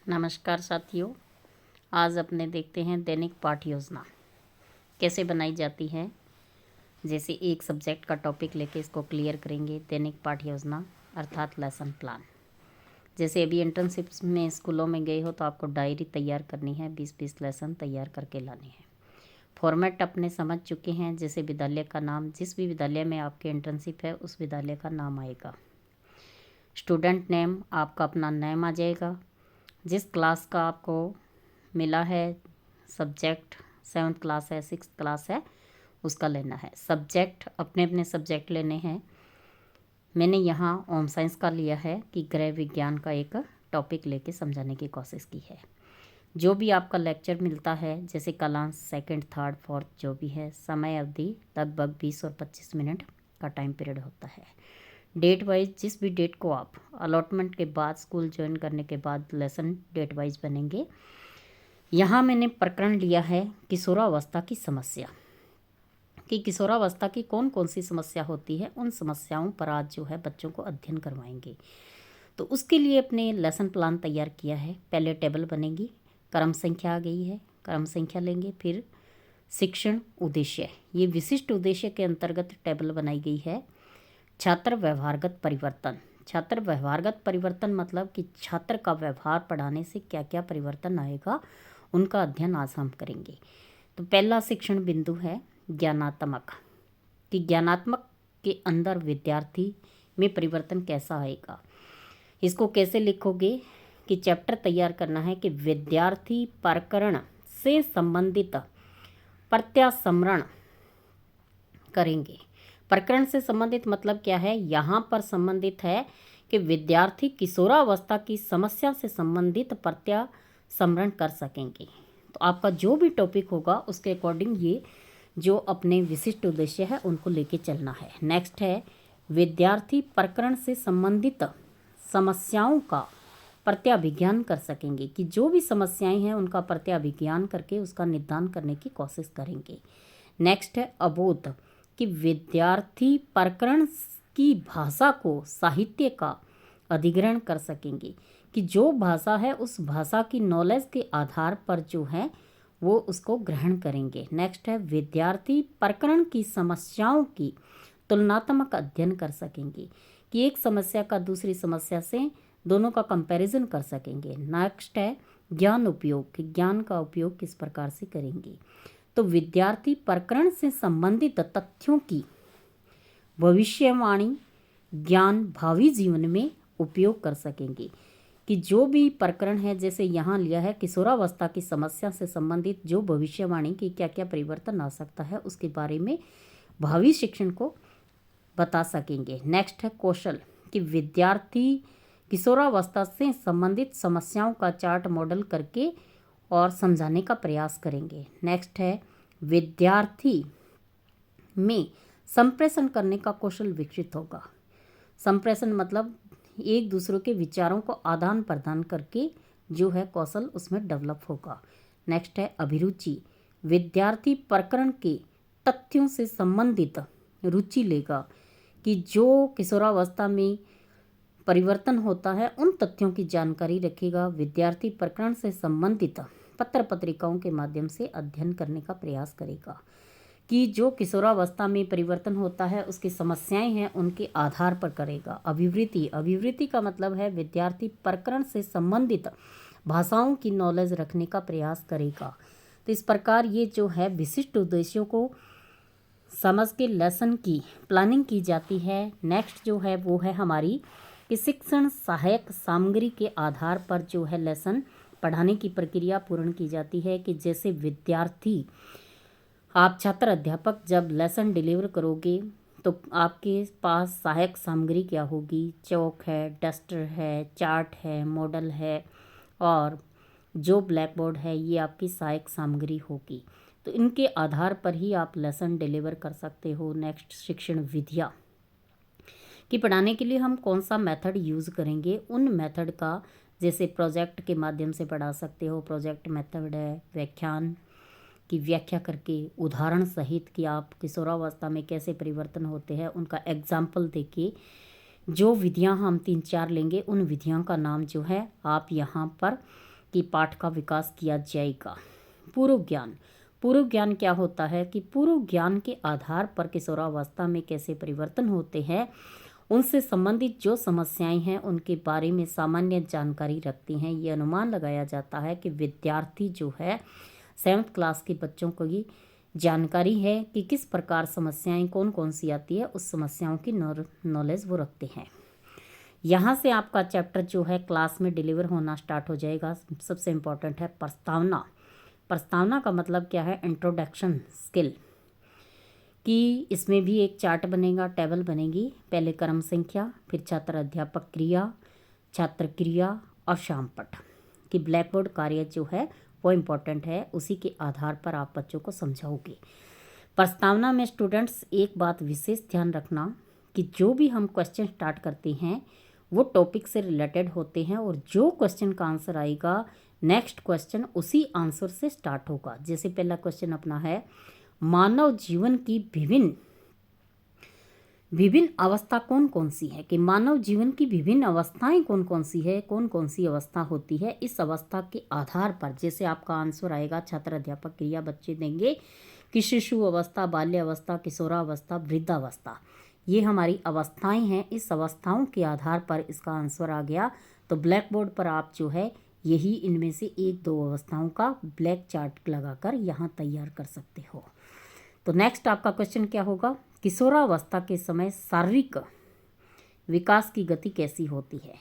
नमस्कार साथियों, आज अपने देखते हैं दैनिक पाठ योजना कैसे बनाई जाती है। जैसे एक सब्जेक्ट का टॉपिक लेके इसको क्लियर करेंगे। दैनिक पाठ योजना अर्थात लेसन प्लान। जैसे अभी इंटर्नशिप्स में स्कूलों में गए हो तो आपको डायरी तैयार करनी है, 20-20 लेसन तैयार करके लाने हैं। फॉर्मेट अपने समझ चुके हैं। जैसे विद्यालय का नाम, जिस भी विद्यालय में आपके इंटर्नशिप है उस विद्यालय का नाम आएगा। स्टूडेंट नेम, आपका अपना नेम आ जाएगा। जिस क्लास का आपको मिला है सब्जेक्ट, 7th क्लास है, 6th क्लास है, उसका लेना है। सब्जेक्ट अपने अपने सब्जेक्ट लेने हैं। मैंने यहाँ होम साइंस का लिया है कि गृह विज्ञान का एक टॉपिक लेके समझाने की कोशिश की है। जो भी आपका लेक्चर मिलता है, जैसे कलांश 2nd, 3rd, 4th जो भी है, समय अवधि लगभग 20 और 25 मिनट का टाइम पीरियड होता है। डेट वाइज, जिस भी डेट को आप अलॉटमेंट के बाद, स्कूल ज्वाइन करने के बाद लेसन डेट वाइज बनेंगे। यहाँ मैंने प्रकरण लिया है किशोरावस्था की समस्या, कि किशोरावस्था की कौन कौन सी समस्या होती है। उन समस्याओं पर आज जो है बच्चों को अध्ययन करवाएंगे। तो उसके लिए अपने लेसन प्लान तैयार किया है। पहले टेबल बनेगी, क्रम संख्या आ गई है, क्रम संख्या लेंगे। फिर शिक्षण उद्देश्य, ये विशिष्ट उद्देश्य के अंतर्गत टेबल बनाई गई है। छात्र व्यवहारगत परिवर्तन, छात्र व्यवहारगत परिवर्तन मतलब कि छात्र का व्यवहार पढ़ाने से क्या क्या परिवर्तन आएगा, उनका अध्ययन आज हम करेंगे। तो पहला शिक्षण बिंदु है ज्ञानात्मक, कि ज्ञानात्मक के अंदर विद्यार्थी में परिवर्तन कैसा आएगा। इसको कैसे लिखोगे कि चैप्टर तैयार करना है कि विद्यार्थी प्रकरण से संबंधित प्रत्यास्मरण करेंगे। प्रकरण से संबंधित मतलब क्या है, यहाँ पर संबंधित है कि विद्यार्थी किशोरावस्था की समस्या से संबंधित प्रत्यास्मरण कर सकेंगे। तो आपका जो भी टॉपिक होगा उसके अकॉर्डिंग ये जो अपने विशिष्ट उद्देश्य है उनको लेके चलना है। नेक्स्ट है विद्यार्थी प्रकरण से संबंधित समस्याओं का प्रत्याभिज्ञान कर सकेंगे, कि जो भी समस्याएं हैं उनका प्रत्याभिज्ञान करके उसका निदान करने की कोशिश करेंगे। नेक्स्ट है अबोध, कि विद्यार्थी प्रकरण की भाषा को, साहित्य का अधिग्रहण कर सकेंगे, कि जो भाषा है उस भाषा की नॉलेज के आधार पर जो है वो उसको ग्रहण करेंगे। नेक्स्ट है विद्यार्थी प्रकरण की समस्याओं की तुलनात्मक अध्ययन कर सकेंगे, कि एक समस्या का दूसरी समस्या से दोनों का कंपैरिजन कर सकेंगे। नेक्स्ट है ज्ञान उपयोग, कि ज्ञान का उपयोग किस प्रकार से करेंगे। तो विद्यार्थी प्रकरण से संबंधित तथ्यों की भविष्यवाणी ज्ञान भावी जीवन में उपयोग कर सकेंगे, कि जो भी प्रकरण है, जैसे यहाँ लिया है किशोरावस्था की समस्या से संबंधित जो भविष्यवाणी की क्या क्या परिवर्तन आ सकता है उसके बारे में भावी शिक्षण को बता सकेंगे। नेक्स्ट है कौशल, कि विद्यार्थी किशोरावस्था से संबंधित समस्याओं का चार्ट मॉडल करके और समझाने का प्रयास करेंगे। नेक्स्ट है विद्यार्थी में संप्रेषण करने का कौशल विकसित होगा। संप्रेषण मतलब एक दूसरे के विचारों को आदान प्रदान करके जो है कौशल उसमें डेवलप होगा। नेक्स्ट है अभिरुचि, विद्यार्थी प्रकरण के तथ्यों से संबंधित रुचि लेगा, कि जो किशोरावस्था में परिवर्तन होता है उन तथ्यों की जानकारी रखेगा। विद्यार्थी प्रकरण से संबंधित पत्र पत्रिकाओं के माध्यम से अध्ययन करने का प्रयास करेगा, कि जो किशोरावस्था में परिवर्तन होता है उसकी समस्याएं हैं उनके आधार पर करेगा। अभिवृत्ति, अभिवृत्ति का मतलब है विद्यार्थी प्रकरण से संबंधित भाषाओं की नॉलेज रखने का प्रयास करेगा। तो इस प्रकार ये जो है विशिष्ट उद्देश्यों को समझ के लेसन की प्लानिंग की जाती है। नेक्स्ट जो है वो है हमारी कि शिक्षण सहायक सामग्री के आधार पर जो है लेसन पढ़ाने की प्रक्रिया पूर्ण की जाती है, कि जैसे विद्यार्थी, आप छात्र अध्यापक जब लेसन डिलीवर करोगे तो आपके पास सहायक सामग्री क्या होगी। चौक है, डस्टर है, चार्ट है, मॉडल है और जो ब्लैक बोर्ड है, ये आपकी सहायक सामग्री होगी। तो इनके आधार पर ही आप लेसन डिलीवर कर सकते हो। नेक्स्ट शिक्षण विधियाँ, कि पढ़ाने के लिए हम कौन सा मेथड यूज़ करेंगे। उन मेथड का जैसे प्रोजेक्ट के माध्यम से पढ़ा सकते हो, प्रोजेक्ट मेथड है। व्याख्यान की व्याख्या करके उदाहरण सहित कि आप किशोरावस्था में कैसे परिवर्तन होते हैं उनका एग्जाम्पल देके जो विधियां हम 3-4 लेंगे उन विधियों का नाम जो है आप यहाँ पर कि पाठ का विकास किया जाएगा। पूर्व ज्ञान, पूर्व ज्ञान क्या होता है कि पूर्व ज्ञान के आधार पर किशोरावस्था में कैसे परिवर्तन होते हैं, उनसे संबंधित जो समस्याएं हैं उनके बारे में सामान्य जानकारी रखती हैं। ये अनुमान लगाया जाता है कि विद्यार्थी जो है 7th क्लास के बच्चों को ये जानकारी है कि किस प्रकार समस्याएं कौन कौन सी आती है, उस समस्याओं की नॉलेज वो रखते हैं। यहाँ से आपका चैप्टर जो है क्लास में डिलीवर होना स्टार्ट हो जाएगा। सबसे इम्पोर्टेंट है प्रस्तावना। प्रस्तावना का मतलब क्या है, इंट्रोडक्शन स्किल, कि इसमें भी एक चार्ट बनेगा, टेबल बनेगी। पहले क्रम संख्या, फिर छात्र अध्यापक क्रिया, छात्र क्रिया और शामपठ कि ब्लैक बोर्ड कार्य जो है वो इम्पोर्टेंट है, उसी के आधार पर आप बच्चों को समझाओगे। प्रस्तावना में स्टूडेंट्स एक बात विशेष ध्यान रखना कि जो भी हम क्वेश्चन स्टार्ट करते हैं वो टॉपिक से रिलेटेड होते हैं, और जो क्वेश्चन का आंसर आएगा नेक्स्ट क्वेश्चन उसी आंसर से स्टार्ट होगा। जैसे पहला क्वेश्चन अपना है, मानव जीवन की विभिन्न अवस्था कौन कौन सी है, कि मानव जीवन की विभिन्न अवस्थाएं कौन कौन सी है, कौन कौन सी अवस्था होती है। इस अवस्था के आधार पर जैसे आपका आंसर आएगा, छात्र अध्यापक क्रिया बच्चे देंगे कि शिशु अवस्था, बाल्य अवस्था, किशोरावस्था, वृद्धावस्था, ये हमारी अवस्थाएं हैं। इस अवस्थाओं के आधार पर इसका आंसर आ गया तो ब्लैक बोर्ड पर आप जो है यही इनमें से 1-2 अवस्थाओं का ब्लैक चार्ट लगाकर यहाँ तैयार कर सकते हो। तो नेक्स्ट आपका क्वेश्चन क्या होगा, किशोरावस्था के समय शारीरिक विकास की गति कैसी होती है।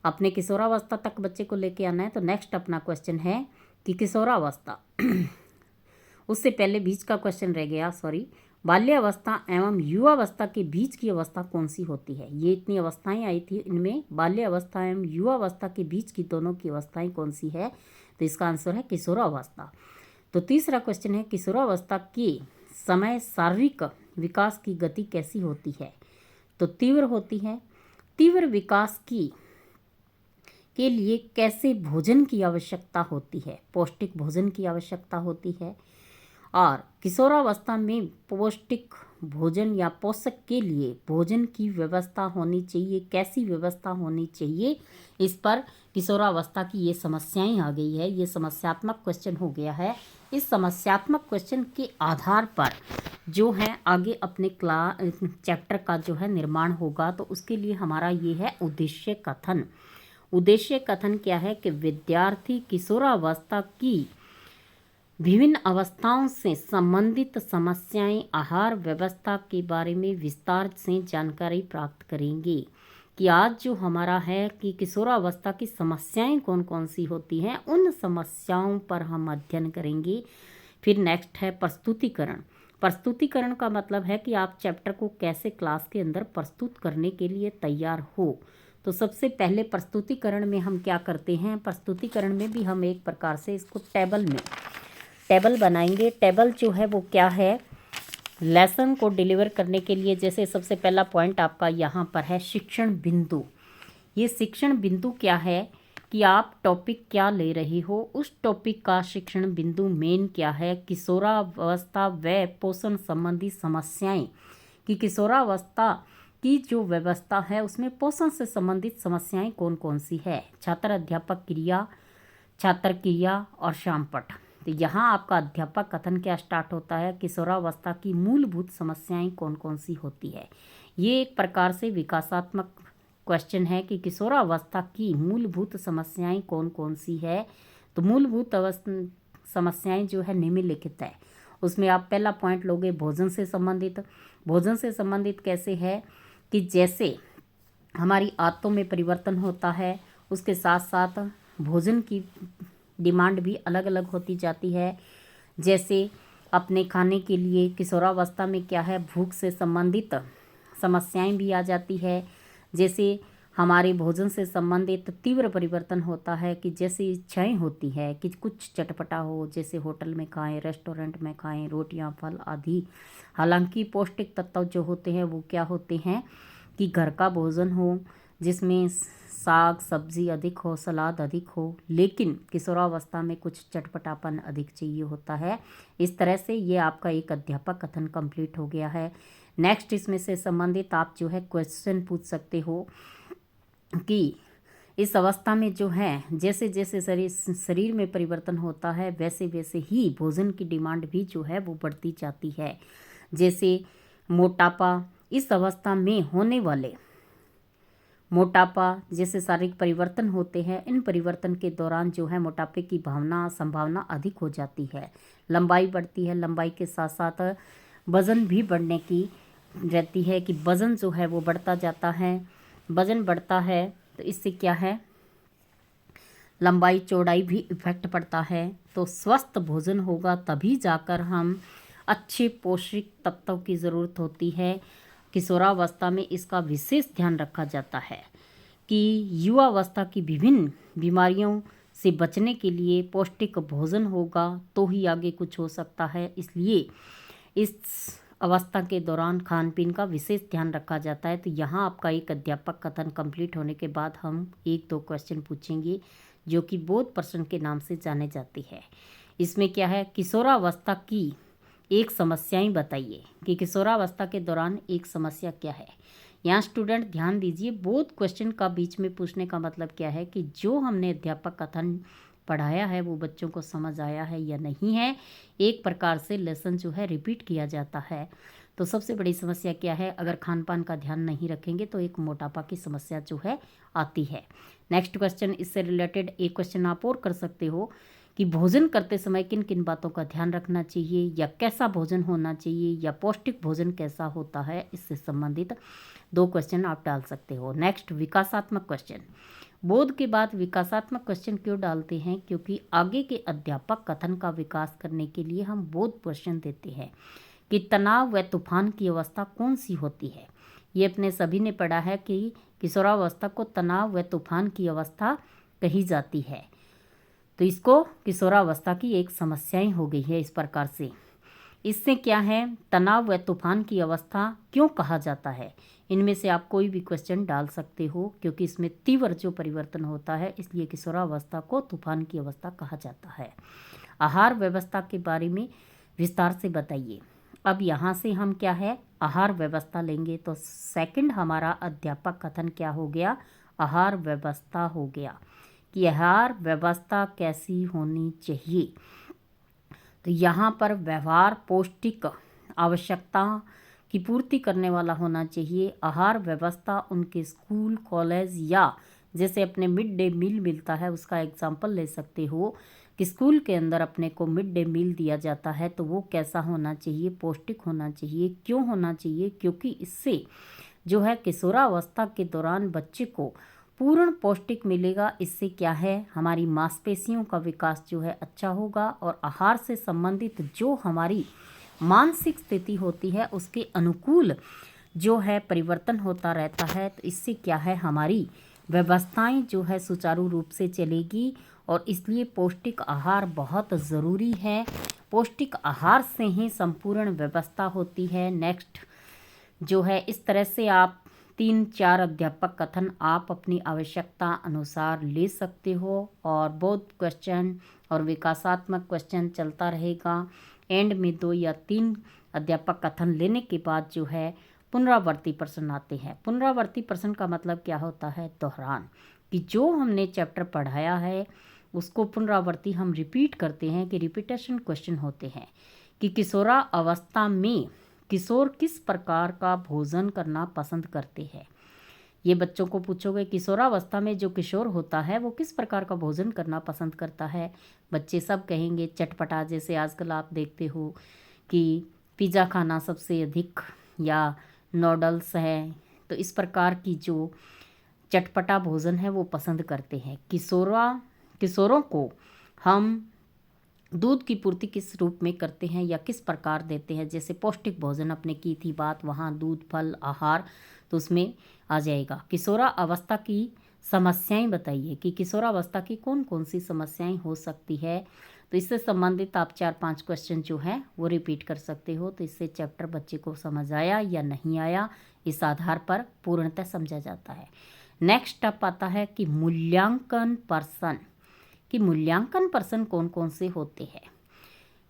अपने किशोरावस्था तक बच्चे को लेके आना है। तो नेक्स्ट अपना क्वेश्चन है कि किशोरावस्था उससे पहले बीच का क्वेश्चन रह गया, सॉरी, बाल्यावस्था एवं युवावस्था के बीच की अवस्था कौन सी होती है। ये इतनी अवस्थाएं आई थी, इनमें बाल्यावस्था एवं युवावस्था के बीच की दोनों की अवस्थाएं कौन सी है, तो इसका आंसर है किशोरावस्था। तो तीसरा क्वेश्चन है, किशोरावस्था के समय शारीरिक विकास की गति कैसी होती है, तो तीव्र होती है। तीव्र विकास के लिए कैसे भोजन की आवश्यकता होती है, पौष्टिक भोजन की आवश्यकता होती है। और किशोरावस्था में पौष्टिक भोजन या पोषक के लिए भोजन की व्यवस्था होनी चाहिए, कैसी व्यवस्था होनी चाहिए, इस पर किशोरावस्था की ये समस्याएं आ गई है। ये समस्यात्मक क्वेश्चन हो गया है। इस समस्यात्मक क्वेश्चन के आधार पर जो है आगे अपने चैप्टर का जो है निर्माण होगा। तो उसके लिए हमारा ये है उद्देश्य कथन। उद्देश्य कथन क्या है कि विद्यार्थी किशोरावस्था की विभिन्न अवस्थाओं से संबंधित समस्याएं, आहार व्यवस्था के बारे में विस्तार से जानकारी प्राप्त करेंगे। कि आज जो हमारा है कि किशोरावस्था की समस्याएं कौन कौन सी होती हैं, उन समस्याओं पर हम अध्ययन करेंगे। फिर नेक्स्ट है प्रस्तुतिकरण। प्रस्तुतिकरण का मतलब है कि आप चैप्टर को कैसे क्लास के अंदर प्रस्तुत करने के लिए तैयार हो। तो सबसे पहले प्रस्तुतिकरण में हम क्या करते हैं, प्रस्तुतिकरण में भी हम एक प्रकार से इसको टेबल बनाएंगे। टेबल जो है वो क्या है, लेसन को डिलीवर करने के लिए, जैसे सबसे पहला पॉइंट आपका यहाँ पर है शिक्षण बिंदु। ये शिक्षण बिंदु क्या है कि आप टॉपिक क्या ले रहे हो, उस टॉपिक का शिक्षण बिंदु मेन क्या है। किशोरावस्था व पोषण संबंधी समस्याएं, कि किशोरावस्था की जो व्यवस्था है उसमें पोषण से संबंधित समस्याएं कौन कौन सी है। छात्र अध्यापक क्रिया, छात्र क्रिया और शामपठ। तो यहाँ आपका अध्यापक कथन क्या स्टार्ट होता है, किशोरावस्था की मूलभूत समस्याएं कौन कौन सी होती है। ये एक प्रकार से विकासात्मक क्वेश्चन है कि किशोरावस्था की मूलभूत समस्याएं कौन कौन सी है। तो मूलभूत समस्याएं जो है निम्नलिखित है। उसमें आप पहला पॉइंट लोगे भोजन से संबंधित। भोजन से संबंधित कैसे है कि जैसे हमारी आदतों में परिवर्तन होता है, उसके साथ साथ भोजन की डिमांड भी अलग अलग होती जाती है। जैसे अपने खाने के लिए किशोरावस्था में क्या है, भूख से संबंधित समस्याएं भी आ जाती है। जैसे हमारे भोजन से संबंधित तीव्र परिवर्तन होता है कि जैसे इच्छाएं होती है कि कुछ चटपटा हो, जैसे होटल में खाएं, रेस्टोरेंट में खाएं, रोटियां, फल आदि। हालांकि पौष्टिक तत्व जो होते हैं वो क्या होते हैं कि घर का भोजन हो, जिसमें साग सब्जी अधिक हो, सलाद अधिक हो, लेकिन किशोरावस्था में कुछ चटपटापन अधिक चाहिए होता है। इस तरह से ये आपका एक अध्यापक कथन कंप्लीट हो गया है। नेक्स्ट इसमें से संबंधित आप जो है क्वेश्चन पूछ सकते हो कि इस अवस्था में जो है जैसे जैसे शरीर में परिवर्तन होता है वैसे वैसे ही भोजन की डिमांड भी जो है वो बढ़ती जाती है। जैसे मोटापा, इस अवस्था में होने वाले मोटापा जैसे शारीरिक परिवर्तन होते हैं, इन परिवर्तन के दौरान जो है मोटापे की संभावना अधिक हो जाती है। लंबाई बढ़ती है, लंबाई के साथ साथ वज़न भी बढ़ने की रहती है कि वज़न जो है वो बढ़ता जाता है। वज़न बढ़ता है तो इससे क्या है, लंबाई चौड़ाई भी इफेक्ट पड़ता है। तो स्वस्थ भोजन होगा तभी जाकर हम अच्छे पौष्टिक तत्वों की ज़रूरत होती है। किशोरावस्था में इसका विशेष ध्यान रखा जाता है कि युवावस्था की विभिन्न बीमारियों से बचने के लिए पौष्टिक भोजन होगा तो ही आगे कुछ हो सकता है। इसलिए इस अवस्था के दौरान खान पीन का विशेष ध्यान रखा जाता है। तो यहाँ आपका एक अध्यापक कथन कंप्लीट होने के बाद हम 1-2 क्वेश्चन पूछेंगे जो कि बोध प्रश्न के नाम से जाने जाते हैं। इसमें क्या है, किशोरावस्था की एक समस्याएं बताइए कि किशोरावस्था के दौरान एक समस्या क्या है। यहाँ स्टूडेंट ध्यान दीजिए, बोध क्वेश्चन का बीच में पूछने का मतलब क्या है कि जो हमने अध्यापक कथन पढ़ाया है वो बच्चों को समझ आया है या नहीं है। एक प्रकार से लेसन जो है रिपीट किया जाता है। तो सबसे बड़ी समस्या क्या है, अगर खान पान का ध्यान नहीं रखेंगे तो एक मोटापा की समस्या जो है आती है। नेक्स्ट क्वेश्चन, इससे रिलेटेड एक क्वेश्चन आप और कर सकते हो कि भोजन करते समय किन किन बातों का ध्यान रखना चाहिए, या कैसा भोजन होना चाहिए, या पौष्टिक भोजन कैसा होता है, इससे संबंधित 2 क्वेश्चन आप डाल सकते हो। नेक्स्ट, विकासात्मक क्वेश्चन। बोध के बाद विकासात्मक क्वेश्चन क्यों डालते हैं, क्योंकि आगे के अध्यापक कथन का विकास करने के लिए हम बोध क्वेश्चन देते हैं कि तनाव व तूफान की अवस्था कौन सी होती है। ये अपने सभी ने पढ़ा है कि किशोरावस्था को तनाव व तूफान की अवस्था कही जाती है। तो इसको किशोरावस्था की एक समस्याएं हो गई है इस प्रकार से। इससे क्या है, तनाव व तूफान की अवस्था क्यों कहा जाता है, इनमें से आप कोई भी क्वेश्चन डाल सकते हो क्योंकि इसमें तीव्र जो परिवर्तन होता है इसलिए किशोरावस्था को तूफान की अवस्था कहा जाता है। आहार व्यवस्था के बारे में विस्तार से बताइए। अब यहाँ से हम क्या है, आहार व्यवस्था लेंगे। तो सेकंड हमारा अध्यापक कथन क्या हो गया, आहार व्यवस्था हो गया कि आहार व्यवस्था कैसी होनी चाहिए। तो यहाँ पर व्यवहार पौष्टिक आवश्यकता की पूर्ति करने वाला होना चाहिए। आहार व्यवस्था उनके स्कूल कॉलेज या जैसे अपने मिड डे मील मिलता है उसका एग्जाम्पल ले सकते हो कि स्कूल के अंदर अपने को मिड डे मील दिया जाता है तो वो कैसा होना चाहिए, पौष्टिक होना चाहिए। क्यों होना चाहिए, क्योंकि इससे जो है किशोरावस्था के दौरान बच्चे को पूर्ण पौष्टिक मिलेगा। इससे क्या है, हमारी मांसपेशियों का विकास जो है अच्छा होगा और आहार से संबंधित जो हमारी मानसिक स्थिति होती है उसके अनुकूल जो है परिवर्तन होता रहता है। तो इससे क्या है, हमारी व्यवस्थाएं जो है सुचारू रूप से चलेगी और इसलिए पौष्टिक आहार बहुत ज़रूरी है। पौष्टिक आहार से ही संपूर्ण व्यवस्था होती है। नेक्स्ट जो है, इस तरह से आप 3-4 अध्यापक कथन आप अपनी आवश्यकता अनुसार ले सकते हो और बोध क्वेश्चन और विकासात्मक क्वेश्चन चलता रहेगा। एंड में 2 या 3 अध्यापक कथन लेने के बाद जो है पुनरावर्ती प्रश्न आते हैं। पुनरावर्ती प्रश्न का मतलब क्या होता है, दोहरान, कि जो हमने चैप्टर पढ़ाया है उसको पुनरावर्ती हम रिपीट करते हैं कि रिपीटेशन क्वेश्चन होते हैं कि किशोरा अवस्था में किशोर किस प्रकार का भोजन करना पसंद करते हैं। ये बच्चों को पूछोगे किशोरावस्था में जो किशोर होता है वो किस प्रकार का भोजन करना पसंद करता है, बच्चे सब कहेंगे चटपटा। जैसे आजकल आप देखते हो कि पिज़्ज़ा खाना सबसे अधिक या नूडल्स है, तो इस प्रकार की जो चटपटा भोजन है वो पसंद करते हैं। किशोरों को हम दूध की पूर्ति किस रूप में करते हैं या किस प्रकार देते हैं, जैसे पौष्टिक भोजन अपने की थी बात, वहाँ दूध फल आहार तो उसमें आ जाएगा। किशोरा अवस्था की समस्याएं बताइए कि किशोरावस्था की कौन कौन सी समस्याएं हो सकती है। तो इससे संबंधित आप 4-5 क्वेश्चन जो है वो रिपीट कर सकते हो। तो इससे चैप्टर बच्चे को समझ आया या नहीं आया इस आधार पर पूर्णतः समझा जाता है। नेक्स्ट स्टेप आता है कि मूल्यांकन पर्सन, कि मूल्यांकन पर्सन कौन कौन से होते हैं।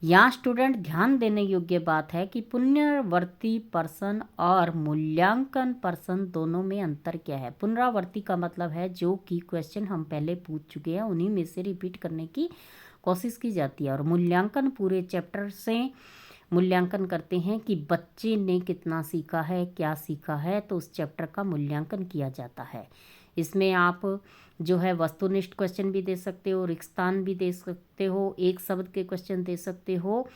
यहाँ स्टूडेंट ध्यान देने योग्य बात है कि पुनरावर्ती पर्सन और मूल्यांकन पर्सन दोनों में अंतर क्या है। पुनरावर्ती का मतलब है जो कि क्वेश्चन हम पहले पूछ चुके हैं उन्हीं में से रिपीट करने की कोशिश की जाती है, और मूल्यांकन पूरे चैप्टर से मूल्यांकन करते हैं कि बच्चे ने कितना सीखा है, क्या सीखा है, तो उस चैप्टर का मूल्यांकन किया जाता है। इसमें आप जो है वस्तुनिष्ठ क्वेश्चन भी दे सकते हो, रिक्तस्थान भी दे सकते हो, एक शब्द के क्वेश्चन दे सकते हो,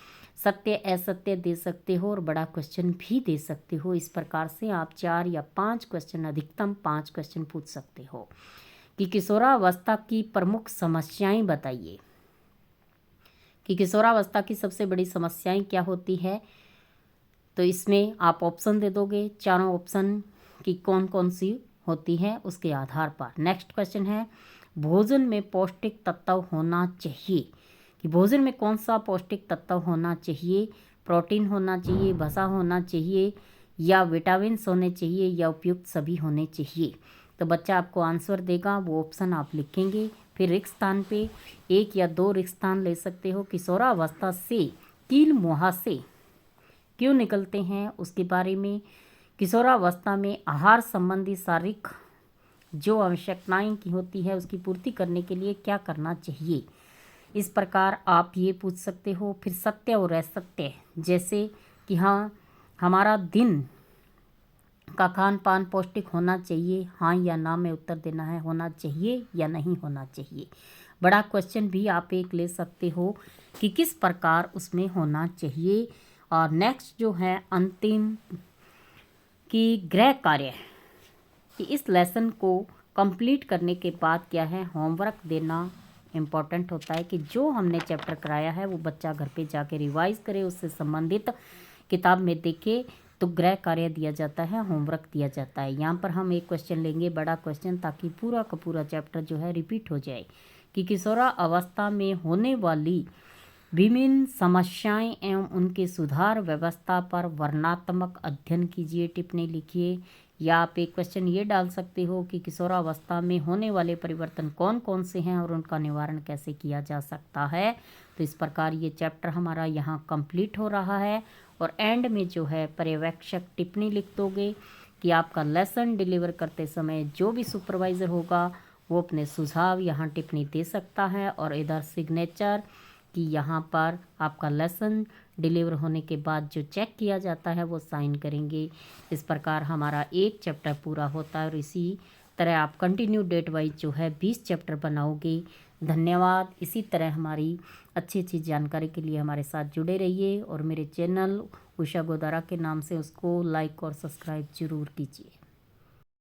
सत्य असत्य दे सकते हो और बड़ा क्वेश्चन भी दे सकते हो। इस प्रकार से आप 4 या 5 क्वेश्चन, अधिकतम 5 क्वेश्चन पूछ सकते हो। कि किशोरावस्था की प्रमुख समस्याएं बताइए, कि किशोरावस्था की सबसे बड़ी समस्याएं क्या होती है। तो इसमें आप ऑप्शन दे दोगे, चारों ऑप्शन की कौन कौन सी होती है उसके आधार पर। नेक्स्ट क्वेश्चन है, भोजन में पौष्टिक तत्व होना चाहिए, कि भोजन में कौन सा पौष्टिक तत्व होना चाहिए। प्रोटीन होना चाहिए, वसा होना चाहिए, या विटामिन्स होने चाहिए, या उपयुक्त सभी होने चाहिए। तो बच्चा आपको आंसर देगा, वो ऑप्शन आप लिखेंगे। फिर रिक्त स्थान पे 1 या 2 रिक्त स्थान ले सकते हो। किशोरावस्था से कील मुहासे क्यों निकलते हैं उसके बारे में। किशोरावस्था में आहार संबंधी शारीरिक जो आवश्यकताएं की होती है उसकी पूर्ति करने के लिए क्या करना चाहिए। इस प्रकार आप ये पूछ सकते हो। फिर सत्य और असत्य, जैसे कि हाँ हमारा दिन का खान पान पौष्टिक होना चाहिए, हाँ या ना में उत्तर देना है, होना चाहिए या नहीं होना चाहिए। बड़ा क्वेश्चन भी आप एक ले सकते हो कि किस प्रकार उसमें होना चाहिए। और नेक्स्ट जो है अंतिम कि गृह कार्य, कि इस लेसन को कंप्लीट करने के बाद क्या है, होमवर्क देना इम्पॉर्टेंट होता है। कि जो हमने चैप्टर कराया है वो बच्चा घर पे जाके रिवाइज करे, उससे संबंधित किताब में देखे, तो गृह कार्य दिया जाता है, होमवर्क दिया जाता है। यहाँ पर हम एक क्वेश्चन लेंगे, बड़ा क्वेश्चन, ताकि पूरा का पूरा चैप्टर जो है रिपीट हो जाए। कि किशोरावस्था में होने वाली विभिन्न समस्याएं एवं उनके सुधार व्यवस्था पर वर्णनात्मक अध्ययन कीजिए, टिप्पणी लिखिए। या आप एक क्वेश्चन ये डाल सकते हो कि किशोरावस्था में होने वाले परिवर्तन कौन कौन से हैं और उनका निवारण कैसे किया जा सकता है। तो इस प्रकार ये चैप्टर हमारा यहाँ कंप्लीट हो रहा है। और एंड में जो है पर्यवेक्षक टिप्पणी लिख दोगे कि आपका लेसन डिलीवर करते समय जो भी सुपरवाइज़र होगा वो अपने सुझाव यहाँ टिप्पणी दे सकता है। और इधर सिग्नेचर कि यहाँ पर आपका लेसन डिलीवर होने के बाद जो चेक किया जाता है वो साइन करेंगे। इस प्रकार हमारा एक चैप्टर पूरा होता है। और इसी तरह आप कंटिन्यू डेट वाइज जो है 20 चैप्टर बनाओगे। धन्यवाद। इसी तरह हमारी अच्छी अच्छी जानकारी के लिए हमारे साथ जुड़े रहिए, और मेरे चैनल उषा गोदारा के नाम से उसको लाइक और सब्सक्राइब जरूर कीजिए।